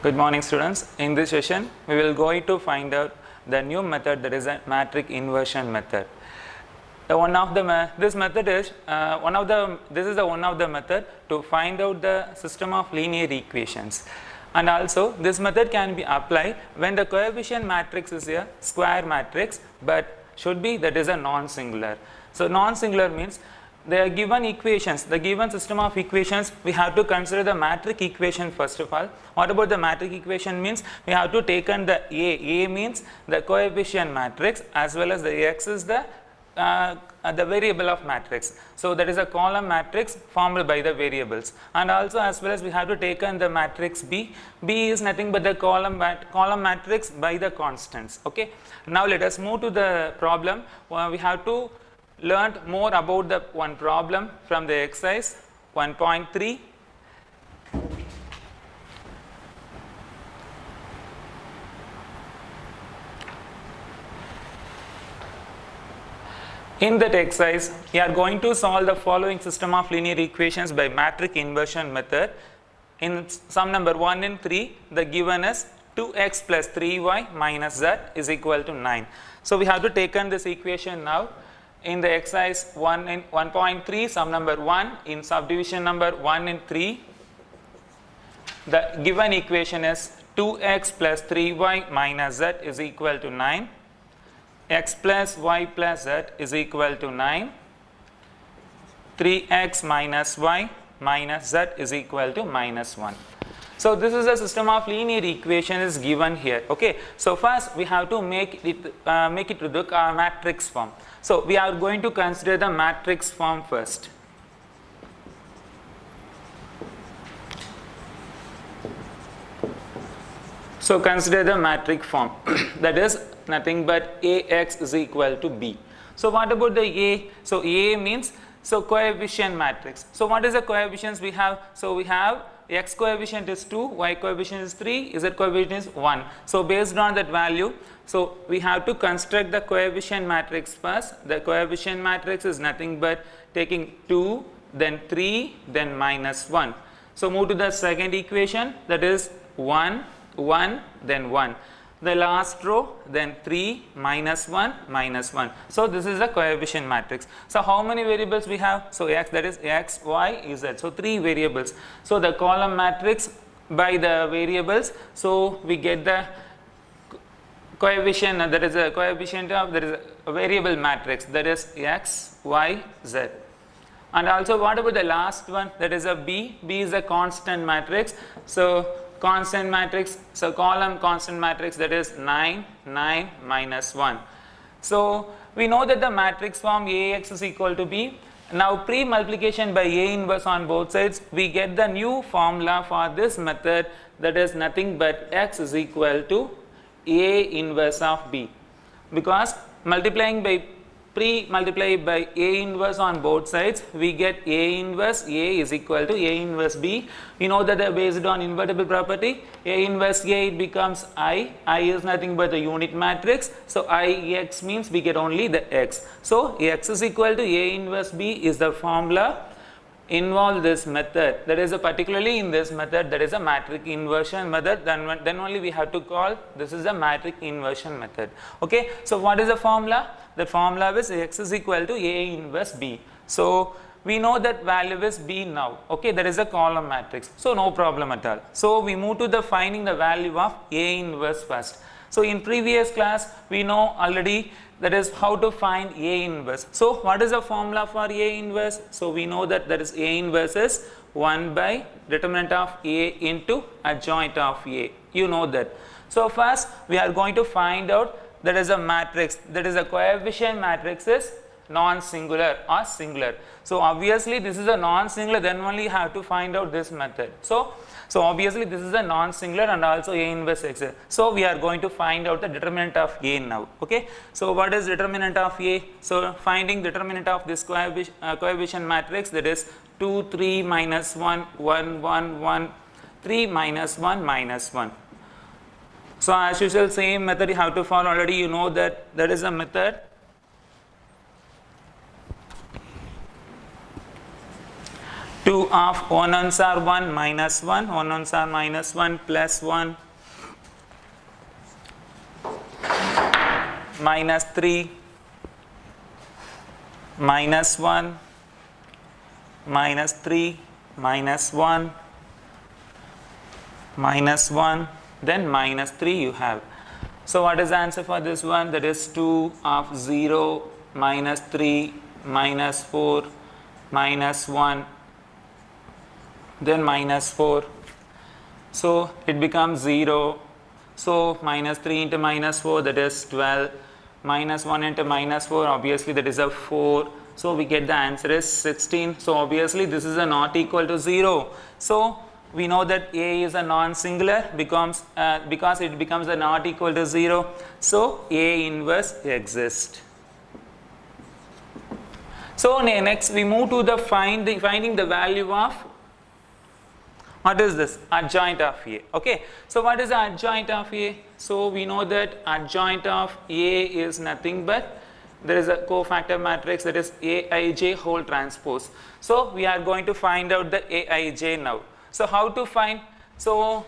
Good morning, students. In this session, we will going to find out the new method, that is a matrix inversion method. This method is one of the method to find out the system of linear equations, and also this method can be applied when the coefficient matrix is a square matrix, but should be that is a non-singular. So non-singular means the given equations, the given system of equations, we have to consider the matrix equation first of all. What about the matrix equation means? We have to take on the A means the coefficient matrix, as well as the X is the variable of matrix. So that is a column matrix formed by the variables, and also as well as we have to take on the matrix B. B is nothing but the column matrix by the constants. Okay. Now let us move to the problem. We have to learn more about the one problem from the exercise 1.3. In that exercise, we are going to solve the following system of linear equations by matrix inversion method. In sum number 1 and 3, the given is 2x plus 3y minus z is equal to 9. So we have to take on this equation now. In the exercise 1.3, sum number 1, in subdivision number 1 and 3, the given equation is 2x plus 3y minus z is equal to 9. X plus y plus z is equal to 9. 3x minus y minus z is equal to minus 1. So this is a system of linear equation is given here. Okay. So first we have to make it to the matrix form. So we are going to consider the matrix form first. So consider the matrix form that is nothing but Ax is equal to B. So what about the A? So A means coefficient matrix. So what is the coefficients we have? So we have x coefficient is 2, y coefficient is 3, z coefficient is 1. So based on that value, so we have to construct the coefficient matrix first. The coefficient matrix is nothing but taking 2, then 3, then minus 1. So move to the second equation, that is 1, 1, then 1. The last row, then 3, minus 1, minus 1. So this is the coefficient matrix. So how many variables we have? So x, that is x, y, z. So 3 variables. So the column matrix by the variables. So we get the coefficient, that is a coefficient of, that is a variable matrix, that is x, y, z. And also what about the last one? That is a B. B is a constant matrix. So constant matrix, so column constant matrix, that is 9, 9, minus 1. So we know that the matrix form Ax is equal to B. Now pre-multiplication by A inverse on both sides, we get the new formula for this method, that is nothing but x is equal to A inverse of B, because multiplying by pre-multiply by A inverse on both sides, we get A inverse A is equal to A inverse B. We know that based on invertible property, A inverse A, it becomes I. I is nothing but the unit matrix. So Ix means we get only the x. So x is equal to A inverse B is the formula involve this method. That is particularly in this method, that is a matrix inversion method. Then only we have to call this is a matrix inversion method. Okay. So what is the formula? The formula is x is equal to A inverse B. So we know that value is B now. Okay, that is a column matrix. So no problem at all. So we move to the finding the value of A inverse first. So in previous class we know already that is how to find A inverse. So what is the formula for A inverse? So we know that is A inverse is 1 by determinant of A into adjoint of A. You know that. So first we are going to find out that is a matrix, that is a coefficient matrix is non-singular or singular. So obviously this is a non-singular, then only you have to find out this method. So obviously this is a non-singular and also A inverse x. So we are going to find out the determinant of A now. Okay. So what is determinant of A? So finding determinant of this coefficient matrix, that is 2, 3, minus 1, 1, 1, 1, 3, minus 1, minus 1. So as usual, same method you have to follow. Already you know that is a method. 2 of 1 ones are 1 minus 1, 1 ones are minus 1 plus 1 minus 3 minus 1 minus 3 minus 1 minus 1 then minus 3 you have. So what is the answer for this one? That is 2 of 0 minus 3 minus 4 minus 1 then minus 4. So it becomes 0. So minus 3 into minus 4, that is 12. Minus 1 into minus 4, obviously that is a 4. So we get the answer is 16. So obviously this is a not equal to 0. So we know that A is a non-singular because it becomes a not equal to 0. So A inverse exists. So next we move to the finding the value of, what is this? Adjoint of A. Okay. So what is the adjoint of A? So we know that adjoint of A is nothing but there is a cofactor matrix, that is Aij whole transpose. So we are going to find out the Aij now. So how to find? So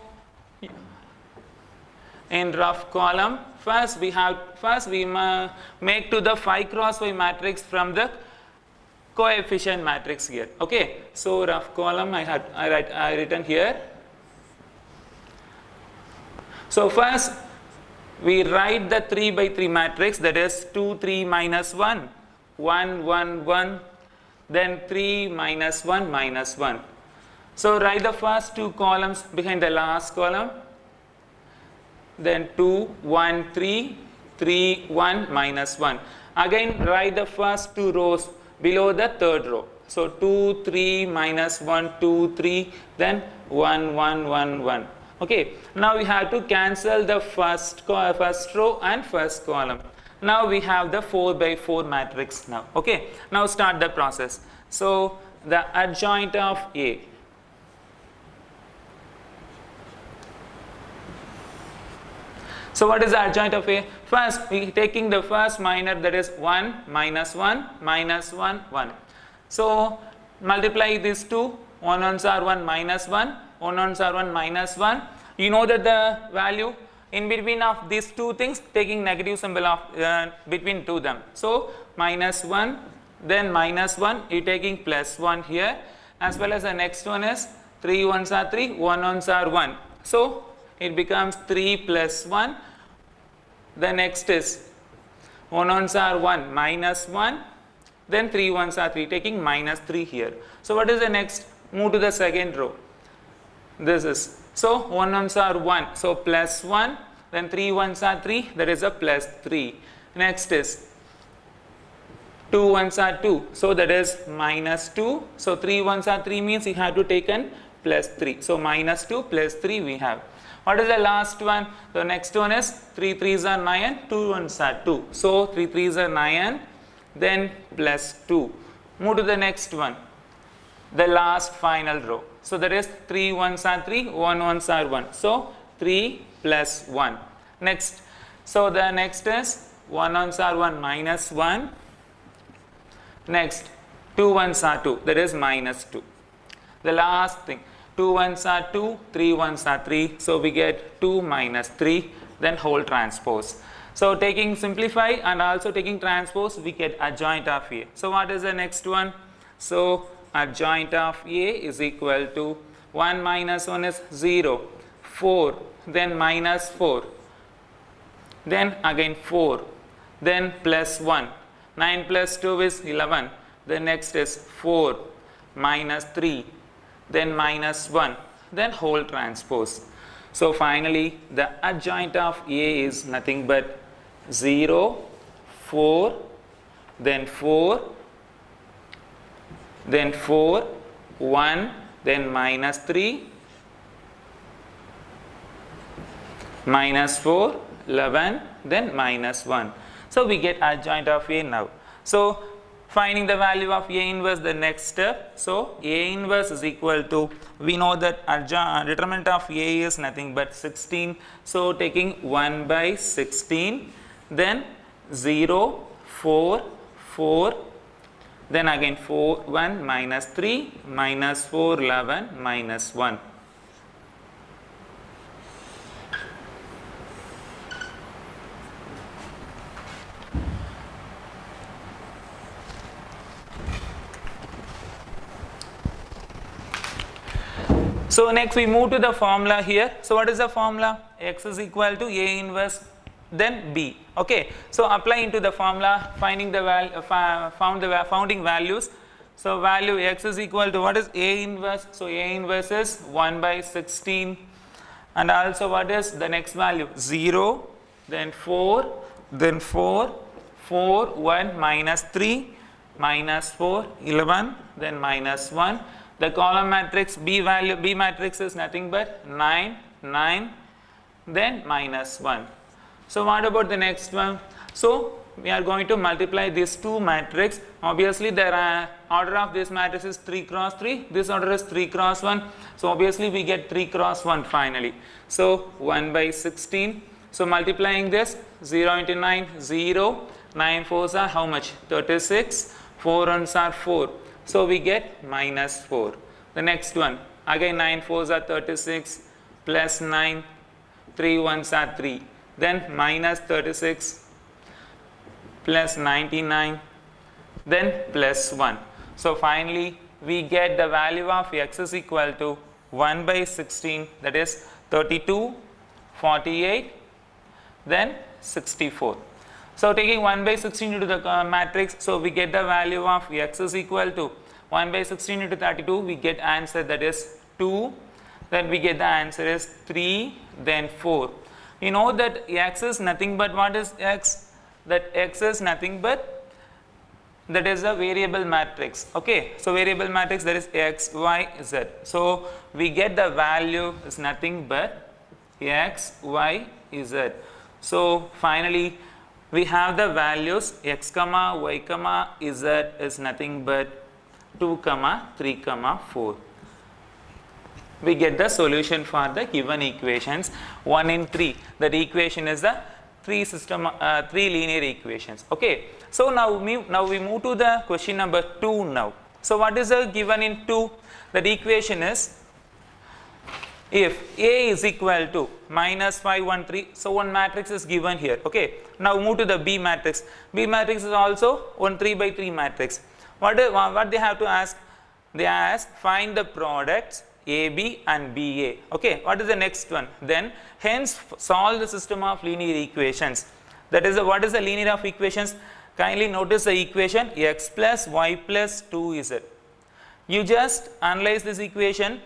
in rough column, first we make to the 5 cross 5 matrix from the coefficient matrix here. Okay. So rough column I written here. So first we write the 3 by 3 matrix, that is 2 3 minus 1 1 1 1 then 3 minus 1 minus 1. So write the first 2 columns behind the last column, then 2 1 3 3 1 minus 1. Again write the first 2 rows below the third row. So 2 3 minus 1 2 3 then 1 1 1 1. Okay. Now we have to cancel the first row and first column. Now we have the 4 by 4 matrix now. Okay. Now start the process. So the adjoint of A. So what is the adjoint of A? First we taking the first minor, that is 1 minus 1 minus 1 1. So multiply these two, 1 ones are 1 minus 1, 1 ones are 1 minus 1. You know that the value in between of these two things taking negative symbol of between two them. So minus 1 then minus 1, you taking plus 1 here, as well as the next one is 3 ones are 3, 1 ones are 1. So it becomes 3 plus 1. The next is 1 ones are 1 minus 1, then 3 ones are 3, taking minus 3 here. So what is the next? Move to the second row. This is, so 1 ones are 1, so plus 1, then 3 ones are 3, that is a plus 3. Next is 2 ones are 2, so that is minus 2. So 3 ones are 3 means you have to take an plus 3. So minus 2 plus 3 we have. What is the last one? The next one is 3 3s are 9, 2 ones are 2. So 3 3s are 9, then plus 2. Move to the next one, the last final row. So that is 3 ones are 3, 1 ones are 1. So 3 plus 1. Next, so the next is 1 ones are 1 minus 1. Next, 2 ones are 2, that is minus 2. The last thing, 2 ones are 2, 3 ones are 3. So we get 2 minus 3, then whole transpose. So taking simplify and also taking transpose, we get adjoint of A. So what is the next one? So adjoint of A is equal to 1 minus 1 is 0, 4, then minus 4, then again 4, then plus 1. 9 plus 2 is 11. The next is 4 minus 3, then minus 1, then whole transpose. So finally the adjoint of A is nothing but 0, 4, then 4, then 4, 1, then minus 3, minus 4, 11, then minus 1. So we get adjoint of A now. So finding the value of A inverse, the next step. So A inverse is equal to, we know that determinant of A is nothing but 16. So taking 1 by 16, then 0, 4, 4, then again 4 1 minus 3 minus 4 11 minus 1. So next we move to the formula here. So what is the formula? X is equal to A inverse then B. Okay. So apply into the formula, finding the founding values. So value X is equal to what is A inverse? So A inverse is 1 by 16, and also what is the next value? 0, then 4, then 4, 4, 1 minus 3 minus 4 11, then minus 1. The column matrix B matrix is nothing but 9 9, then minus 1. So what about the next one? So we are going to multiply these two matrix. Obviously the order of this matrix is 3 cross 3. This order is 3 cross 1. So obviously we get 3 cross 1 finally. So 1 by 16. So multiplying this, 0 into 9, 0. 9 fours are how much? 36. 4 ones are 4. So we get minus 4. The next one, again 9 fours are 36, plus 9, 3 ones are 3. Then minus 36, plus 99, then plus 1. So finally we get the value of X is equal to 1 by 16, that is 32, 48, then 64. So taking 1 by 16 into the matrix, so we get the value of X is equal to 1 by 16 into 32, we get answer that is 2, then we get the answer is 3, then 4. You know that X is nothing but what is X? That X is nothing but, that is a variable matrix. Okay, so variable matrix, that is X, Y, Z. So we get the value is nothing but X, Y, Z. So finally we have the values X comma Y comma Z is nothing but 2 comma 3 comma 4. We get the solution for the given equations 1 in 3. That equation is the three linear equations. Okay. So now we move to the question number 2 now. So what is the given in 2? That equation is, if A is equal to minus 5 1 3, so one matrix is given here. Okay. Now move to the B matrix. B matrix is also 1 3 by 3 matrix. What they have to ask? They ask find the products AB and BA. Okay, what is the next one? Then hence solve the system of linear equations. That is what is the linear of equations? Kindly notice the equation X plus Y plus 2Z. You just analyze this equation.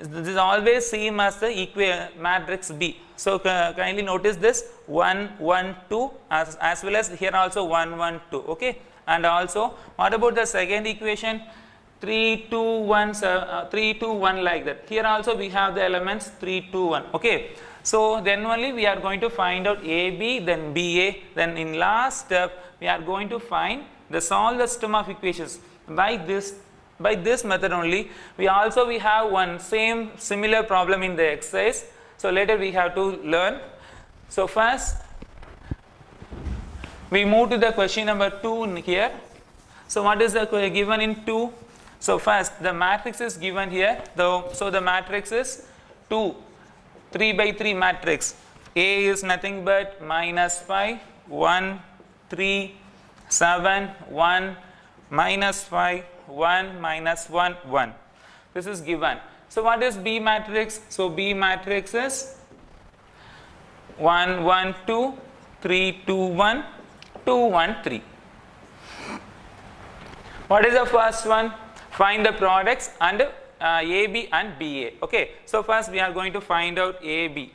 This is always same as the matrix B. So kindly notice this 1 1 2 as well as here also 1 1 2. Okay. And also what about the second equation? 3 2 1 3 2 1 like that. Here also we have the elements 3 2 1. Okay. So then only we are going to find out AB, then BA, then in last step we are going to find the solve the system of equations. By this method only we have one similar problem in the exercise. So later we have to learn. So first we move to the question number 2 here. So what is the given in 2? So first the matrix is given here. So the matrix is 2, 3 by 3 matrix. A is nothing but minus 5, 1, 3, 7, 1, minus 5, 1, minus 1, 1. This is given. So what is B matrix? So B matrix is 1, 1, 2, 3, 2, 1, 2, 1, 3. What is the first one? Find the products and AB and BA. Okay. So first we are going to find out AB.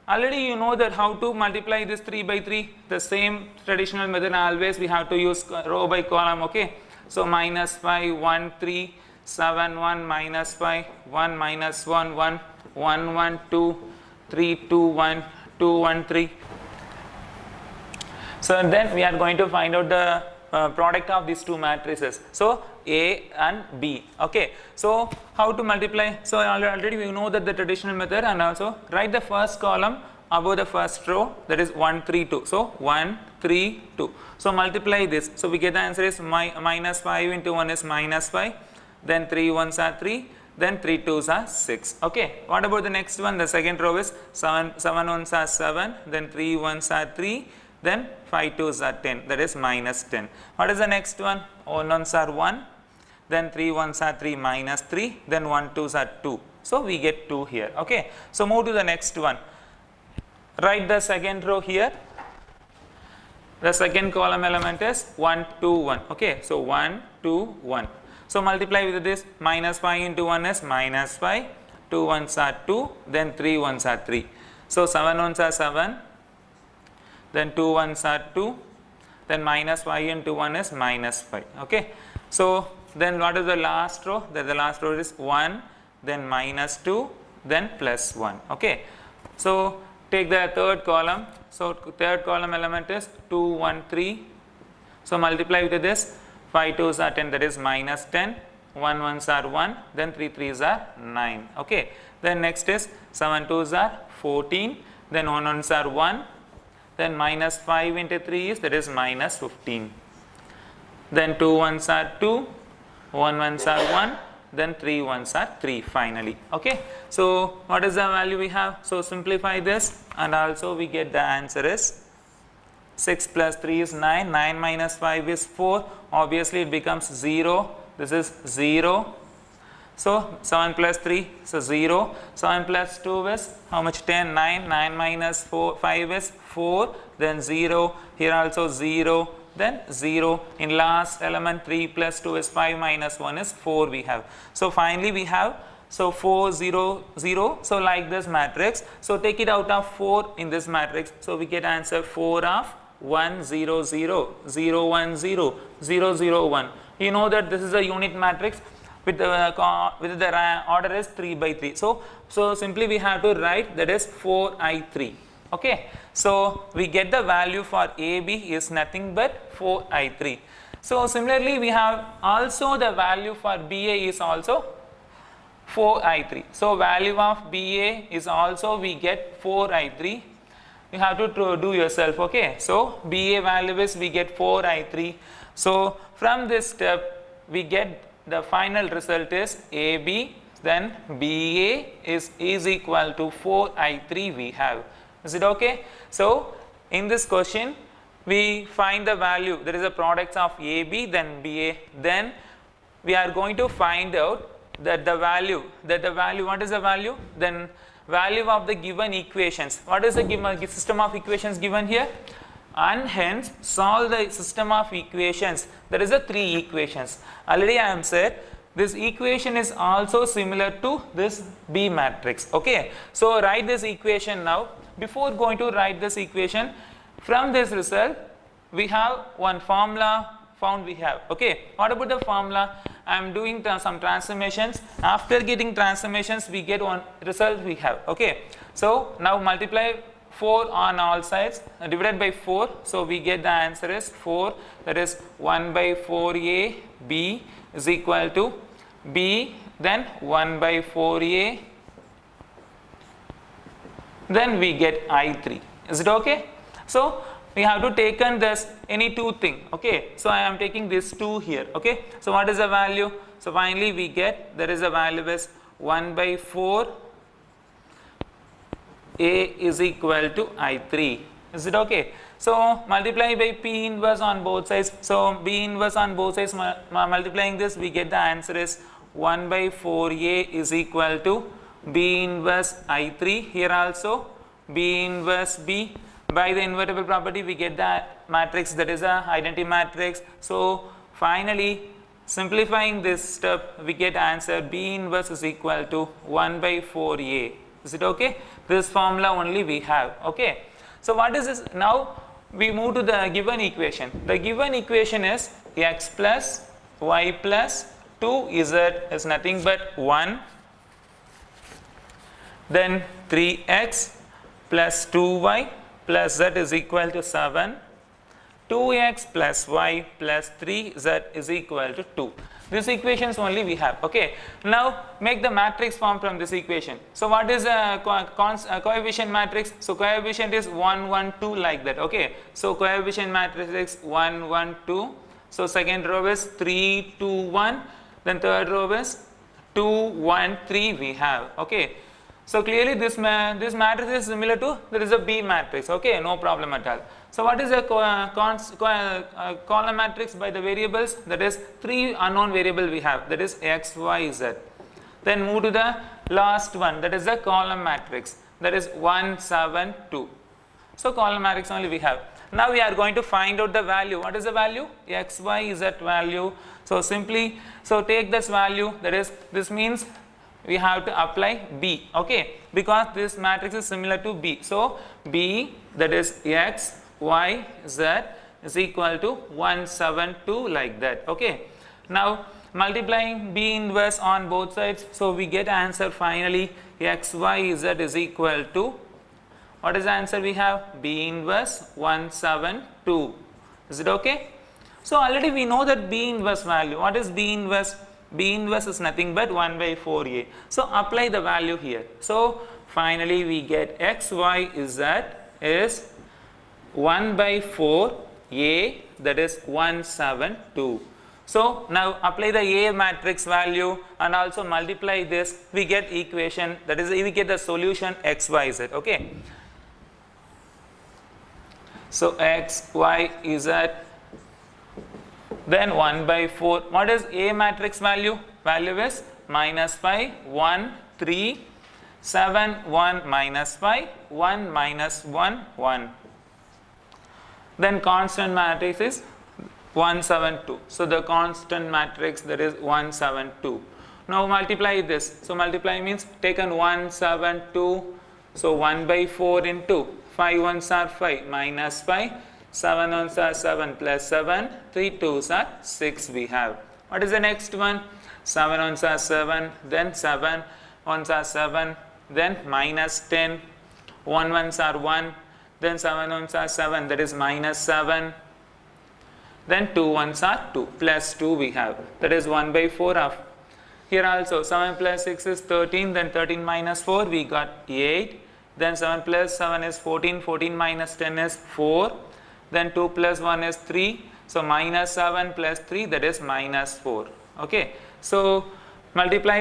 Already you know that how to multiply this 3 by 3. The same traditional method always we have to use row by column. Okay. So minus 5, 1, 3, 7, 1, minus 5, 1, minus 1, 1, 1, 1, 2, 3, 2, 1, 2, 1, 3. So then we are going to find out the product of these two matrices. So A and B. Okay. So how to multiply? So already we know that the traditional method, and also write the first column above the first row, that is 1, 3, 2. So 1, 3, 2. So multiply this. So we get the answer is minus 5 into 1 is minus 5. Then 3 1s are 3. Then 3 2s are 6. Okay. What about the next one? The second row is 7 1s are 7. Then 3 1s are 3. Then 5 2s are 10. That is minus 10. What is the next one? 1 1s are 1. Then 3 1s are 3 minus 3. Then 1 2s are 2. So we get 2 here. Okay. So move to the next one. Write the second row here. The second column element is 1 2 1. Okay. So 1 2 1. So multiply with this. Minus 5 into 1 is minus 5. 2 1s are 2. Then 3 1s are 3. So 7 1s are 7. Then 2 1s are 2. Then minus 5 into 1 is minus 5. Okay. So then what is the last row? The last row is 1. Then minus 2. Then plus 1. Okay. So take the third column. So third column element is 2 1 3. So multiply with this. 5 2s are 10, that is minus 10. 1 1s are 1. Then 3 3s are 9. Okay. Then next is 7 2s are 14. Then 1 1s are 1. Then minus 5 into 3 is, that is minus 15. Then 2 1s are 2. 1 1s are 1. Then 3 1s are 3 finally. Okay. So what is the value we have? So simplify this and also we get the answer is 6 plus 3 is 9. 9 minus 5 is 4. Obviously it becomes 0. This is 0. So 7 plus 3 so 0. 7 plus 2 is how much? 10. 9. 9 minus 5 is 4. Then 0. Here also 0. Then 0. In last element 3 plus 2 is 5 minus 1 is 4 we have. So finally we have, so 4 0 0. So like this matrix. So take it out of 4 in this matrix. So we get answer 4 of 1 0 0 0 1 0 0 0 1. You know that this is a unit matrix with the order is 3 by 3. So simply we have to write that is 4i3. Okay. So we get the value for AB is nothing but 4i3. So similarly we have also the value for BA is also 4i3. So value of BA is also we get 4i3. You have to do yourself. Okay. So BA value is we get 4i3. So from this step we get the final result is AB, then BA is equal to 4i3 we have. Is it okay? So in this question we find the value, there is a product of AB then BA, then we are going to find out that the value, what is the value? Then value of the given equations. What is the given system of equations given here? And hence solve the system of equations. There is a 3 equations. Already I am said this equation is also similar to this B matrix. Okay. So write this equation now. Before going to write this equation, from this result we have one formula found we have. Okay. What about the formula? I am doing some transformations. After getting transformations we get one result we have. Okay. So now multiply 4 on all sides divided by 4. So we get the answer is 4, that is 1 by 4a b is equal to b, then 1 by 4a, then we get I3. Is it okay? So we have to take on this any two thing. Okay. So I am taking this 2 here. Okay. So what is the value? So finally we get, there is a value is 1 by 4 A is equal to I3. Is it okay? So multiply by P inverse on both sides. So B inverse on both sides, multiplying this we get the answer is 1 by 4A is equal to B inverse I3. Here also B inverse B. By the invertible property we get the matrix, that is a identity matrix. So finally simplifying this step we get answer B inverse is equal to 1 by 4A. Is it okay? This formula only we have. Okay. So what is this? Now we move to the given equation. The given equation is x plus y plus 2z is nothing but 1. Then 3x plus 2y plus z is equal to 7. 2x plus y plus 3z is equal to 2. These equations only we have. Okay. Now make the matrix form from this equation. So what is a coefficient matrix? So coefficient is 1, 1, 2 like that. Okay. So coefficient matrix is 1, 1, 2. So second row is 3, 2, 1. Then third row is 2, 1, 3 we have. Okay. So clearly this matrix is similar to, there is a B matrix. Okay. No problem at all. So what is a column matrix by the variables? That is 3 unknown variable we have, that is x, y, z. Then move to the last one, that is the column matrix, that is 1, 7, 2. So column matrix only we have. Now we are going to find out the value. What is the value? X, y, z value. So simply, so take this value, that is, this means we have to apply B, okay, because this matrix is similar to B. So B, that is x, y, z is equal to 1, 7, 2 like that. Okay. Now multiplying B inverse on both sides, so we get answer finally x, y, z is equal to, what is the answer we have? B inverse 1, 7, 2. Is it okay? So already we know that B inverse value. What is B inverse? B inverse is nothing but 1 by 4a. So apply the value here. So finally we get x, y, z is 1 by 4 a, that is 1, 7, 2. So now apply the A matrix value and also multiply this, we get equation, that is we get the solution x, y, z. Okay. So x, y, z, then 1 by 4. What is A matrix value? Value is minus 5, 1, 3, 7, 1, minus 5, 1, minus 1, 1. Then constant matrix is 1, 7, 2. So the constant matrix, that is 1, 7, 2. Now multiply this. So multiply means taken 1, 7, 2. So 1 by 4 into 5 ones are 5 minus 5. 7 ones are 7 plus 7. 3 twos are 6 we have. What is the next one? 7 ones are 7. Then 7 ones are 7. Then minus 10. 1 ones are 1. Then 7 ones are 7, that is minus 7. Then 2 ones are 2, plus 2 we have, that is 1 by 4 of. Here also 7 plus 6 is 13, then 13 minus 4 we got 8. Then 7 plus 7 is 14, 14 minus 10 is 4. Then 2 plus 1 is 3, so minus 7 plus 3, that is minus 4. Okay. So multiply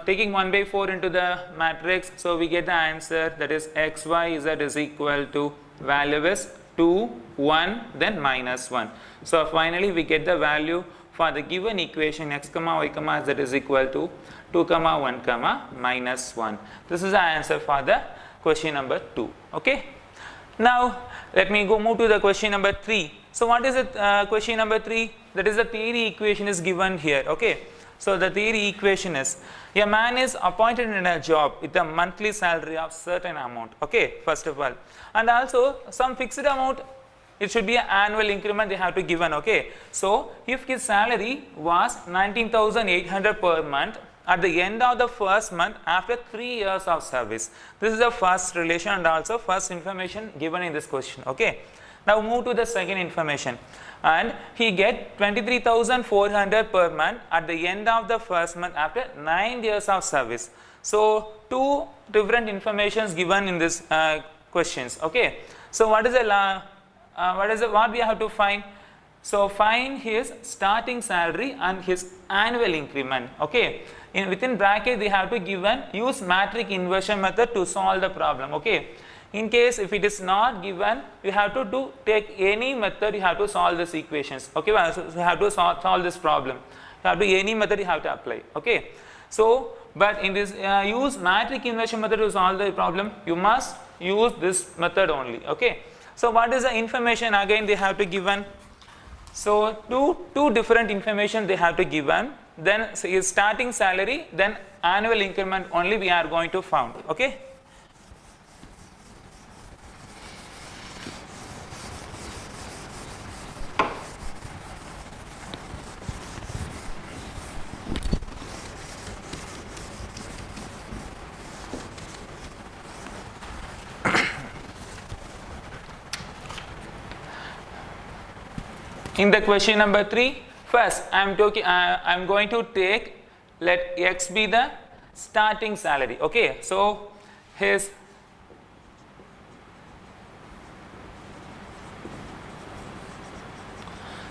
taking 1 by 4 into the matrix, so we get the answer, that is x, y, z is equal to, value is 2, 1, then minus 1. So finally we get the value for the given equation x, y, z is equal to 2, 1, minus 1. This is the answer for the question number 2. Okay. Now let me move to the question number 3. So what is it, question number 3? That is the theory equation is given here. Okay. So the theory equation is, a man is appointed in a job with a monthly salary of certain amount. Okay, first of all, and also some fixed amount, it should be an annual increment they have to given. Okay, so if his salary was 19,800 per month at the end of the first month after 3 years of service, this is the first relation and also first information given in this question. Okay, now move to the second information. And he get 23,400 per month at the end of the first month after 9 years of service. So two different informations given in this questions. Okay. So what we have to find? So find his starting salary and his annual increment. Okay. Within bracket they have to use matrix inversion method to solve the problem. Okay. In case if it is not given, you have to take any method, you have to solve these equations. Okay, so you have to solve this problem. You have to any method you have to apply. Okay, so but in this use matrix inversion method to solve the problem, you must use this method only. Okay, so what is the information again they have to given? So two different information they have to given. Then his starting salary, then annual increment only we are going to found. Okay. In the question number 3, First, I'm going to take, let X be the starting salary. Okay, so his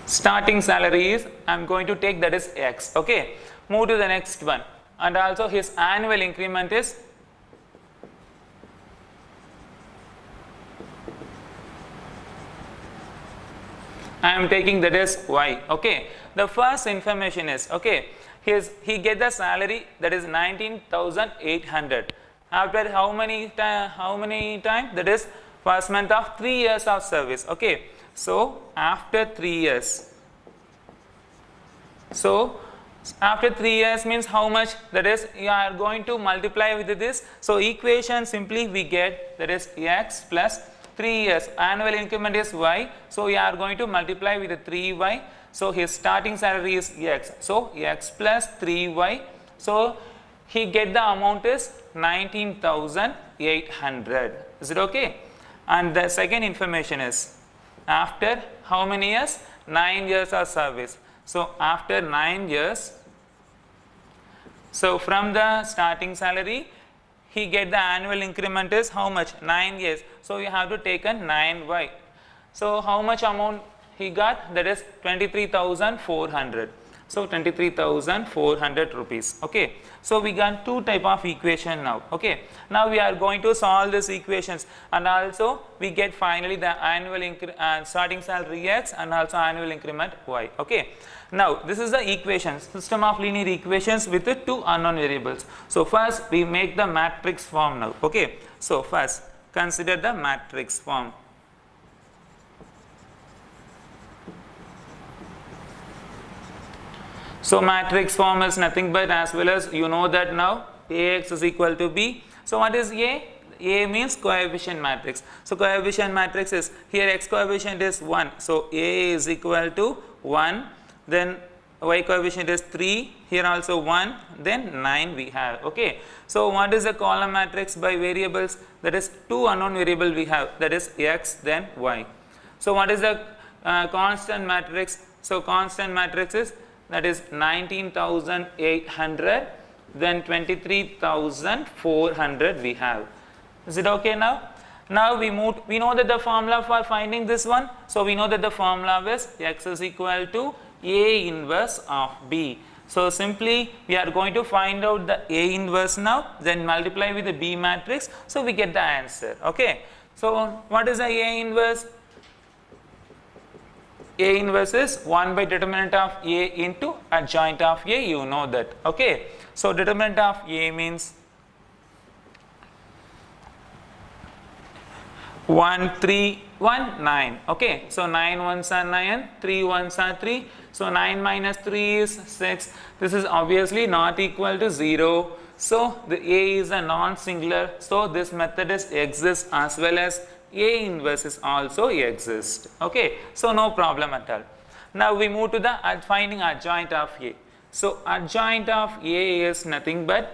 starting salary is, I'm going to take, that is X. Okay, move to the next one, and also his annual increment is I am taking, that is Y. Okay, the first information is, okay, he get the salary, that is 19,800 after how many time, that is first month of 3 years of service. Okay, so after 3 years, so after 3 years means how much, that is you are going to multiply with this. So equation simply we get, that is X plus 3 years, annual increment is Y, so we are going to multiply with the 3Y. So his starting salary is X, so X plus 3Y, so he get the amount is 19,800. Is it okay? And the second information is, after how many years? 9 years of service. So after 9 years, so from the starting salary, he get the annual increment is how much? 9 years. So you have to take a 9Y. So how much amount he got? That is 23,400. So 23,400 rupees. Okay. So we got two type of equation now. Okay. Now we are going to solve these equations, and also we get finally the annual starting salary X and also annual increment Y. Okay. Now this is the equation, system of linear equations with the two unknown variables. So first we make the matrix form now. Okay. So first consider the matrix form. So matrix form is nothing but, as well as you know that now, Ax is equal to B. So what is A? A means coefficient matrix. So coefficient matrix is, here X coefficient is 1. So A is equal to 1. Then Y coefficient is 3. Here also 1. Then 9 we have. Okay. So what is the column matrix by variables? That is two unknown variable we have. That is X then Y. So what is the constant matrix? So constant matrix is, that is 19,800, then 23,400 we have. Is it okay now? Now we know that the formula for finding this one. So we know that the formula is X is equal to A inverse of B. So simply we are going to find out the A inverse now, then multiply with the B matrix. So we get the answer. Okay. So what is the A inverse? A inverse is 1 by determinant of A into adjoint of A, you know that. Okay. So determinant of A means 1, 3, 1, 9. Okay. So 9 ones are 9, 3 ones are 3. So 9 minus 3 is 6. This is obviously not equal to 0. So the A is a non-singular. So this method exists, as well as A inverse is also exists. Okay. So no problem at all. Now we move to the finding adjoint of A. So adjoint of A is nothing but,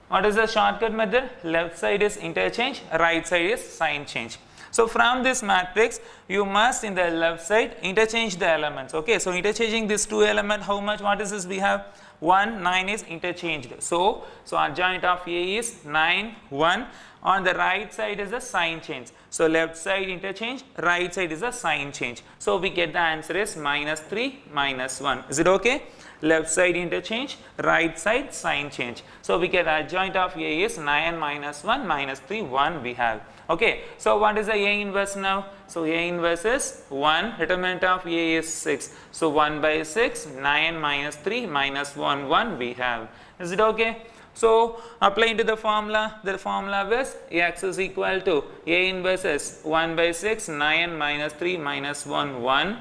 what is the shortcut method? Left side is interchange, right side is sign change. So from this matrix, you must in the left side interchange the elements. Okay. So interchanging these two elements, how much? What is this? We have 1, 9 is interchanged. So adjoint of A is 9, 1. On the right side is a sign change. So left side interchange, right side is a sign change. So we get the answer is minus 3, minus 1. Is it okay? Left side interchange, right side sign change. So we get adjoint of A is 9 minus 1 minus 3, 1 we have. Okay. So what is the A inverse now? So A inverse is 1, determinant of A is 6. So 1 by 6, 9 minus 3 minus 1, 1 we have. Is it okay? So applying to the formula is X is equal to A inverse is 1 by 6, 9 minus 3 minus 1, 1.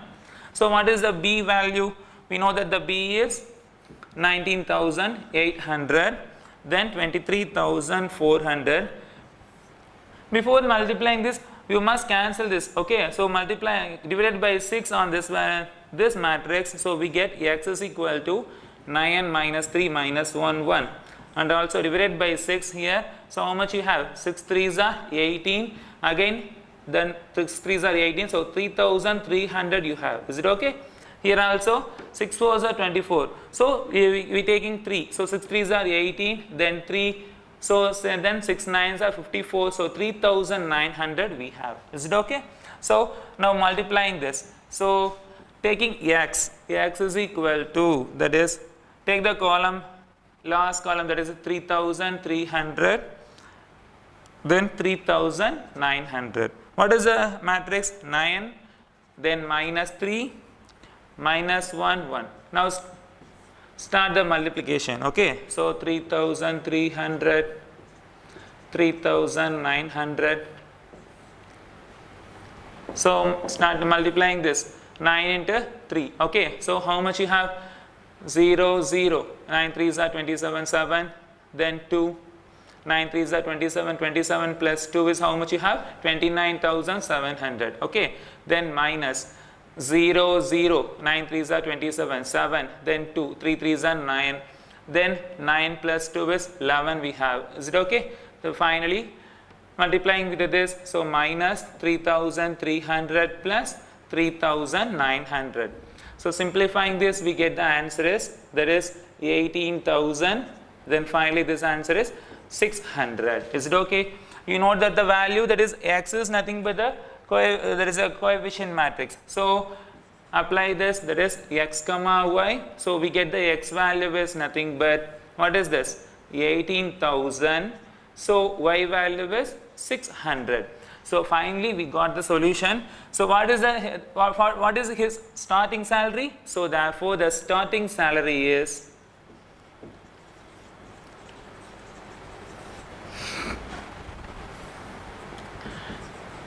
So what is the B value? We know that the B is 19,800, then 23,400. Before multiplying this, you must cancel this. Okay. So multiply, divided by 6 on this matrix. So we get X is equal to 9 minus 3 minus 1, 1. And also divided by 6 here. So how much you have? 6 3s are 18. Again, then 6 3s are 18. So 3,300 you have. Is it okay? Here also 6 4s are 24. So we taking 3. So 6 3s are 18, then 3. So then 6 9s are 54. So 3900 we have. Is it okay? So now multiplying this. So taking x is equal to, that is, take the column, last column, that is 3300, then 3900. What is the matrix? 9, then minus 3, minus 1 1. Now start the multiplication. Okay, so 3300, 3900. So start multiplying this. 9 into 3. Okay, so how much you have? 0 0. 9 3s are 27 7, then 2. 9 3s are 27, 27 plus 2 is how much you have? 29,700. Okay, then minus 0 0. 9 3s are 27 7, then 2. 3 3s are 9, then 9 plus 2 is 11 we have. Is it okay? So finally multiplying with this, so minus 3,300 plus 3,900. So simplifying this, we get the answer is, that is 18,000. Then finally this answer is 600. Is it okay? You note that the value, that is x, is nothing but the there is a coefficient matrix. So apply this, that is x comma y. So we get the x value is nothing but, what is this? 18,000. So y value is 600. So finally we got the solution. So what is his starting salary? So therefore the starting salary is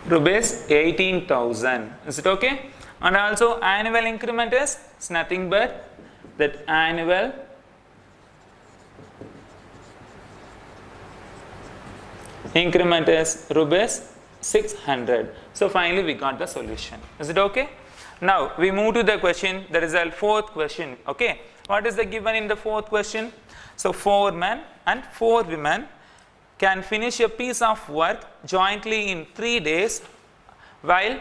rupees 18,000. Is it okay? And also annual increment is nothing but that annual increment is rupees 600. So finally we got the solution. Is it okay? Now we move to the question, that is the fourth question. Okay, what is the given in the fourth question? So 4 men and 4 women can finish a piece of work jointly in 3 days, while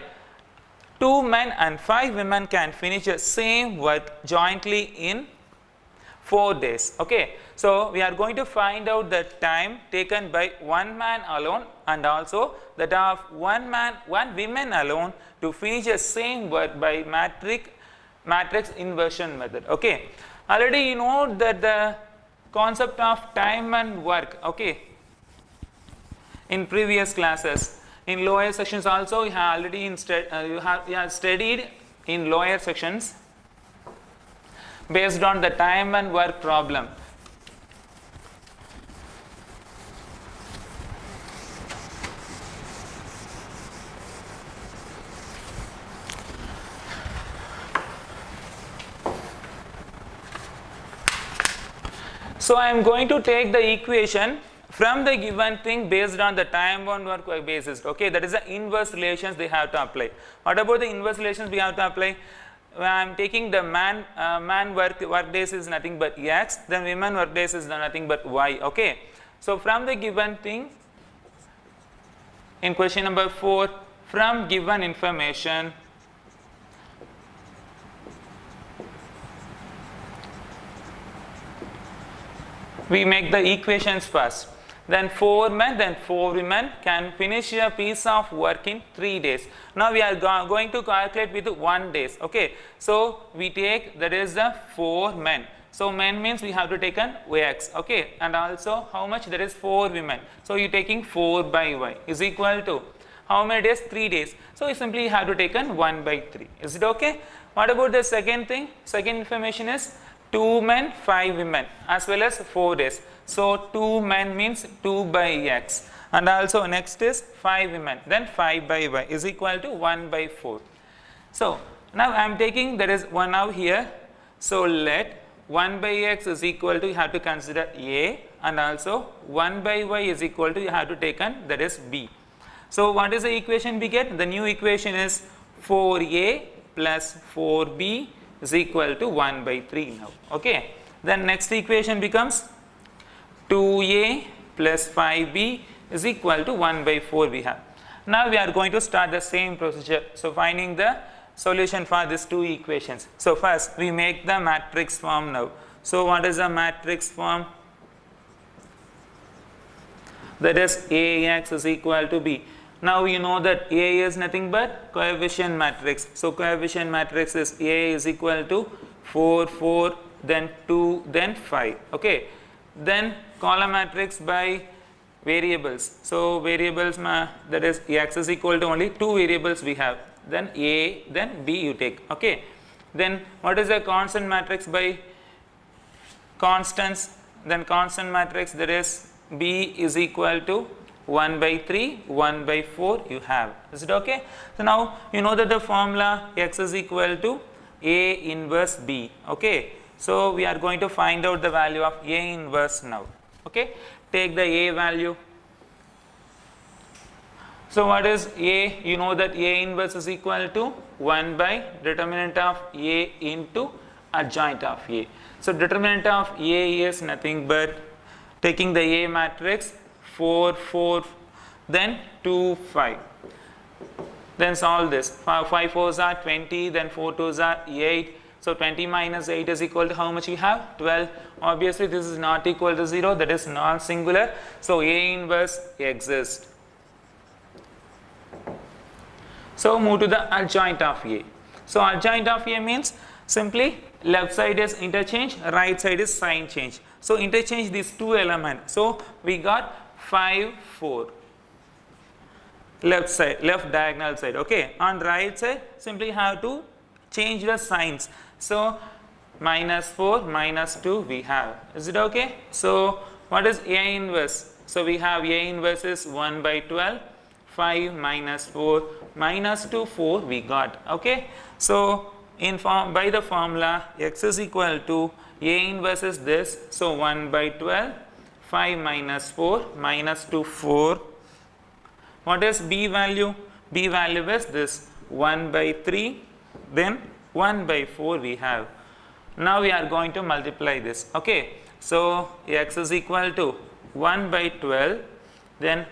2 men and 5 women can finish the same work jointly in 4 days. Okay, so we are going to find out the time taken by one man alone and also that of one woman alone to finish the same work by matrix inversion method. Okay, already you know that the concept of time and work. Okay, in previous classes, in lower sections also you have already you have studied in lower sections based on the time and work problem. So I am going to take the equation from the given thing based on the time and work basis. Okay, that is the inverse relations they have to apply. What about the inverse relations we have to apply? I am taking the man work days is nothing but x, then women work days is nothing but y. Okay, so from the given thing in question number 4, from given information, we make the equations first. Then 4 men, then 4 women can finish a piece of work in 3 days. Now we are going to calculate with 1 days. Okay, so we take, that is the 4 men. So men means we have to take an x. Okay, and also how much? That is 4 women. So you taking 4 by y is equal to how many days? 3 days. So you simply have to take an 1 by 3. Is it okay? What about the second thing? Second information is 2 men, 5 women as well as 4 days. So 2 men means 2 by x, and also next is 5 women, then 5 by y is equal to 1 by 4. So now I am taking, there is 1 out here. So let 1 by x is equal to, you have to consider a, and also 1 by y is equal to, you have to take an, that is b. So what is the equation we get? The new equation is 4a plus 4b is equal to 1 by 3 now. Okay, then next equation becomes 2a plus 5b is equal to 1 by 4 we have. Now we are going to start the same procedure. So finding the solution for these two equations. So first we make the matrix form now. So what is the matrix form? That is Ax is equal to B. Now you know that A is nothing but coefficient matrix. So coefficient matrix is A is equal to 4, 4, then 2, then 5. Okay. Then column matrix by variables. So variables, that is X is equal to only two variables we have. Then A, then B you take. Okay. Then what is the constant matrix by constants? Then constant matrix, that is B is equal to 1 by 3, 1 by 4 you have. Is it okay? So now you know that the formula X is equal to A inverse B. Okay. So we are going to find out the value of A inverse now. Okay. Take the A value. So what is A? You know that A inverse is equal to 1 by determinant of A into adjoint of A. So determinant of A is nothing but taking the A matrix 4, 4, then 2, 5. Then solve this. 5 4s are 20, then 4 2s are 8. So 20 minus 8 is equal to how much you have? 12. Obviously this is not equal to 0, that is non-singular. So A inverse exists. So move to the adjoint of A. So adjoint of A means simply left side is interchange, right side is sign change. So interchange these two elements. So we got 5, 4. Left side, left diagonal side. Okay. On right side, simply have to change the signs. So minus 4, minus 2 we have. Is it okay? So what is A inverse? So we have A inverse is 1 by 12. 5 minus 4 minus 2, 4 we got. Okay. So by the formula X is equal to A inverse is this. So 1 by 12, 5 minus 4 minus 2, 4. What is B value? B value is this 1 by 3, then 1 by 4 we have. Now we are going to multiply this. Okay. So X is equal to 1 by 12, then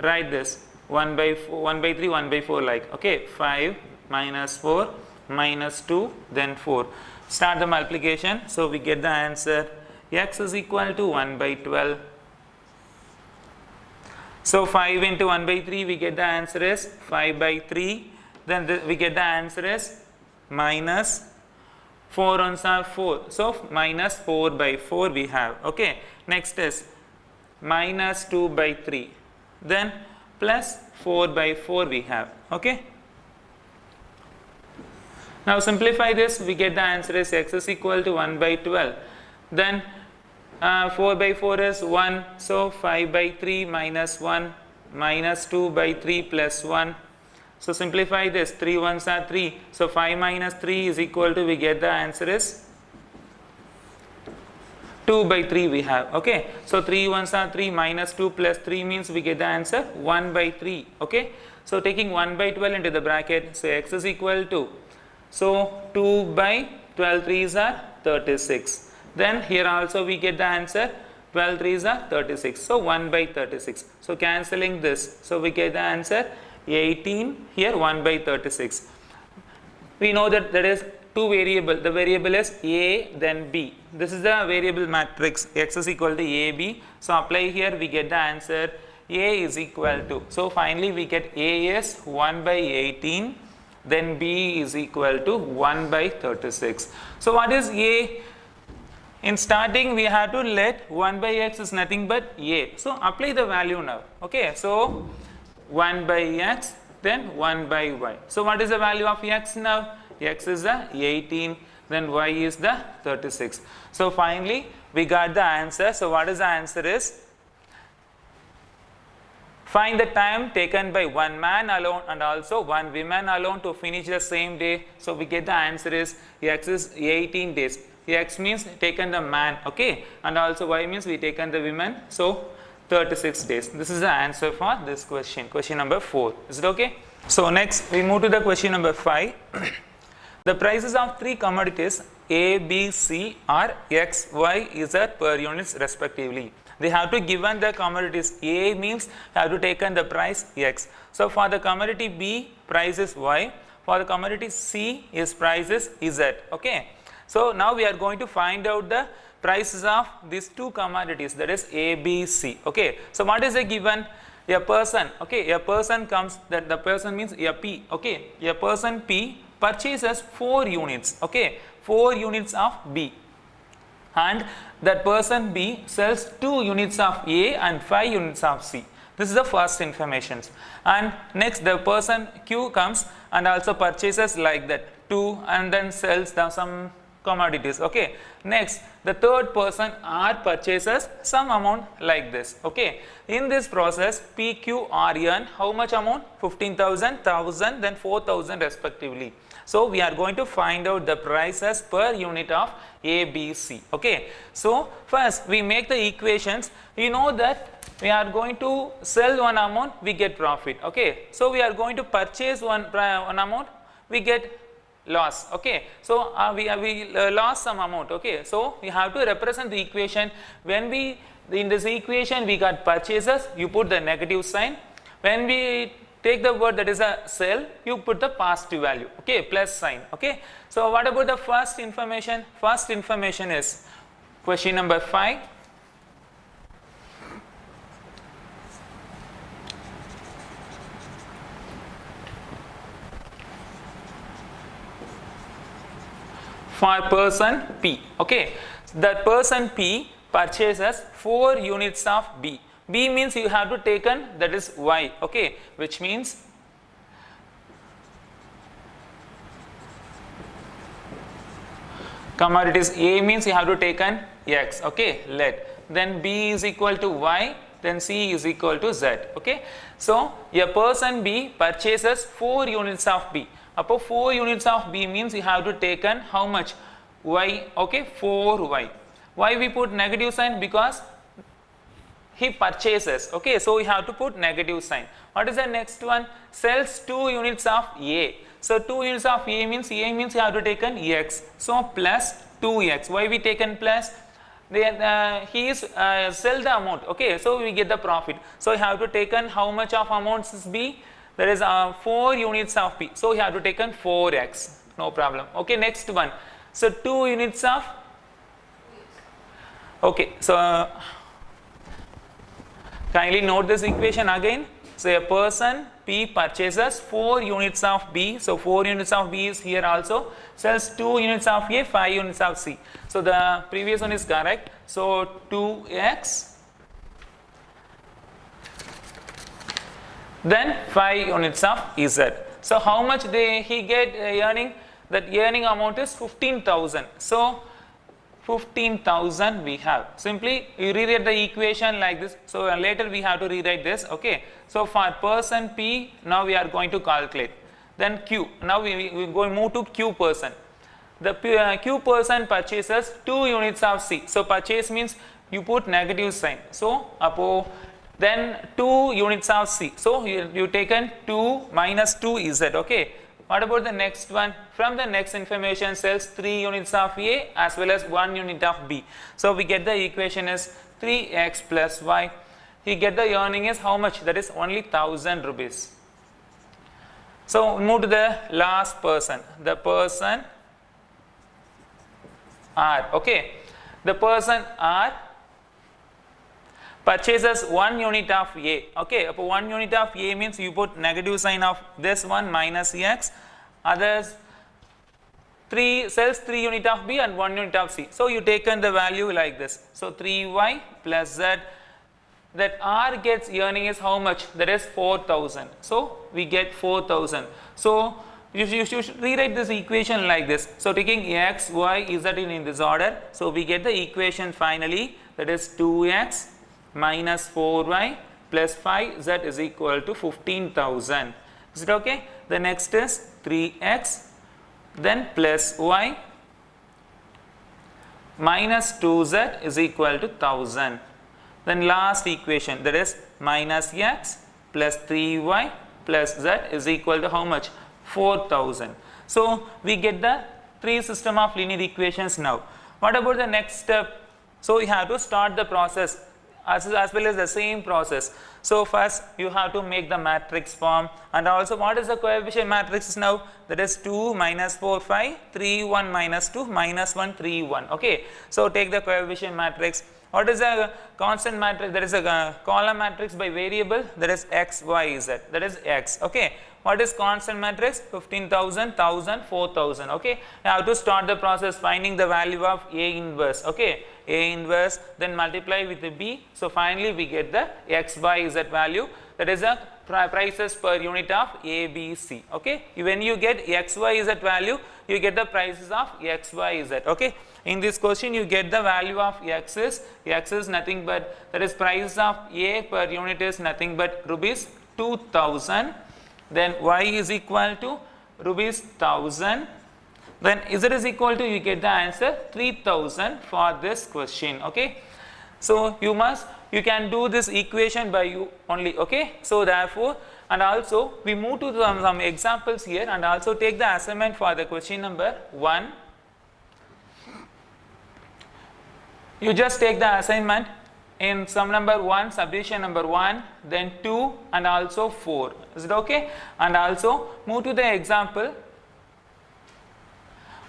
write this 1 by 4, 1 by 3, 1 by 4 like. Okay. 5 minus 4 minus 2, then 4. Start the multiplication. So we get the answer X is equal to 1 by 12. So 5 into 1 by 3 we get the answer is 5 by 3. Then we get the answer is minus 4 ones are 4. So minus 4 by 4 we have. Okay. Next is minus 2 by 3. Then plus 4 by 4 we have. Okay. Now simplify this, we get the answer is X is equal to 1 by 12. Then 4 by 4 is 1. So 5 by 3 minus 1 minus 2 by 3 plus 1. So simplify this, 3 ones are 3. So 5 minus 3 is equal to, we get the answer is 2 by 3 we have. Okay. So 3 ones are 3 minus 2 plus 3 means we get the answer 1 by 3. Okay. So taking 1 by 12 into the bracket, so X is equal to, so 2 by 12 3s are 36. Then here also we get the answer 12 3s are 36. So 1 by 36. So cancelling this. So we get the answer 18, here 1 by 36. We know that there is two variable. The variable is A then B. This is the variable matrix X is equal to AB. So apply here, we get the answer A is equal to. So finally we get A is 1 by 18. Then B is equal to 1 by 36. So what is A? In starting we have to let 1 by X is nothing but A. So apply the value now. Okay. So 1 by X, then 1 by Y. So what is the value of X now? X is the 18, then Y is the 36. So finally we got the answer. So what is the answer is? Find the time taken by one man alone and also one woman alone to finish the same day. So we get the answer is X is 18 days. X means taken the man, okay, and also Y means we taken the women. So 36 days. This is the answer for this question. Question number 4. Is it okay? So next we move to the question number 5. The prices of 3 commodities A, B, C are X, Y, Z per units respectively. They have to given the commodities. A means have to taken the price X. So for the commodity B, price is Y. For the commodity C, its price is Z. Okay. So now we are going to find out the prices of these two commodities, that is A, B, C. Okay. So what is a given? A person. Okay. A person comes, that the person means a P. Okay. A person P purchases 4 units. Okay. 4 units of B. And that person B sells 2 units of A and 5 units of C. This is the first information. And next the person Q comes and also purchases like that 2 and then sells some commodities. Okay. Next the third person R purchases some amount like this. Okay. In this process P, Q, R earn how much amount? 15,000, 1,000, then 4,000 respectively. So we are going to find out the prices per unit of A, B, C. Okay. So first we make the equations. You know that we are going to sell one amount, we get profit. Okay. So we are going to purchase one amount, we get loss. Okay. So we lost some amount. Okay. So we have to represent the equation. When we in this equation we got purchases, you put the negative sign. When we take the word that is a sell, you put the positive value. Okay. Plus sign. Okay. So what about the first information? First information is question number 5. For person P. Okay. That person P purchases 4 units of B. B means you have to take an, that is Y. Okay. Which means commodities A means you have to take an X. Okay. Let. Then B is equal to Y. Then C is equal to Z. Okay. So a person B purchases 4 units of B. Upon 4 units of B means you have to take an how much? Y. Okay. 4Y. Why we put negative sign? Because he purchases. Okay. So we have to put negative sign. What is the next one? Sells 2 units of A. So 2 units of A means you have to take an X. So plus 2X. Why we taken plus? He is sell the amount. Okay. So we get the profit. So you have to take an how much of amounts is B? There is 4 units of P. So you have to take an 4X. No problem. Okay. Next one. So 2 units of. Okay. So kindly note this equation again. So a person P purchases 4 units of B. So 4 units of B is here also. Sells 2 units of A, 5 units of C. So the previous one is correct. So 2X. Then 5 units of Z. So how much he get earning? That earning amount is 15,000. So 15,000 we have. Simply you rewrite the equation like this. So later we have to rewrite this. Okay. So for person P, now we are going to calculate. Then Q. Now we go move to Q person. The Q person purchases 2 units of C. So purchase means you put negative sign. So then 2 units of C. So you taken 2 minus 2 Z. Okay. What about the next one? From the next information sells 3 units of A as well as 1 unit of B. So we get the equation is 3X plus Y. He get the earning is how much? That is only 1,000 rupees. So move to the last person. The person R. Okay. The person R purchases 1 unit of A. Okay. 1 unit of A means you put negative sign of this one minus X. Others sells 3 unit of B and 1 unit of C. So you taken the value like this. So 3Y plus Z. That R gets earning is how much? That is 4,000. So we get 4,000. So you should rewrite this equation like this. So taking X, Y, Z in this order. So we get the equation finally, that is 2X minus 4Y plus 5Z is equal to 15,000. Is it okay? The next is 3X then plus Y minus 2Z is equal to 1,000. Then last equation, that is minus X plus 3Y plus Z is equal to how much? 4,000. So we get the 3 system of linear equations now. What about the next step? So we have to start the process. as well as the same process. So first you have to make the matrix form, and also what is the coefficient matrix now? That is 2 minus 4 5 3 1 minus 2 minus 1 3 1. Okay, so take the coefficient matrix. What is a constant matrix? That is a column matrix by variable, that is x y z, that is x. Okay, what is constant matrix? 15,000 1000 4000. Okay, you have to start the process finding the value of A inverse. Okay, A inverse, then multiply with the B, so finally we get the x y z value, that is a prices per unit of A, B, C. Okay, when you get x y z value, you get the prices of x y z. Okay, in this question you get the value of x is nothing but, that is price of A per unit is nothing but rupees 2000, then y is equal to rupees 1000, then z is equal to, you get the answer 3000 for this question. Okay, so you can do this equation by you only. Okay, so therefore, and also we move to some examples here, and also take the assignment for the question number 1. You just take the assignment in sum number 1, subdivision number 1, then 2 and also 4. Is it okay? And also move to the example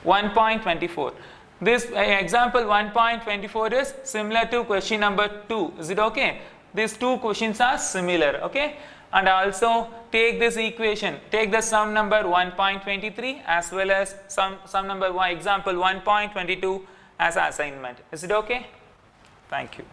1.24. This example 1.24 is similar to question number 2. Is it okay? These two questions are similar. Okay, and also take this equation, take the sum number 1.23 as well as sum number 1, example 1.22 as assignment. Is it okay? Thank you.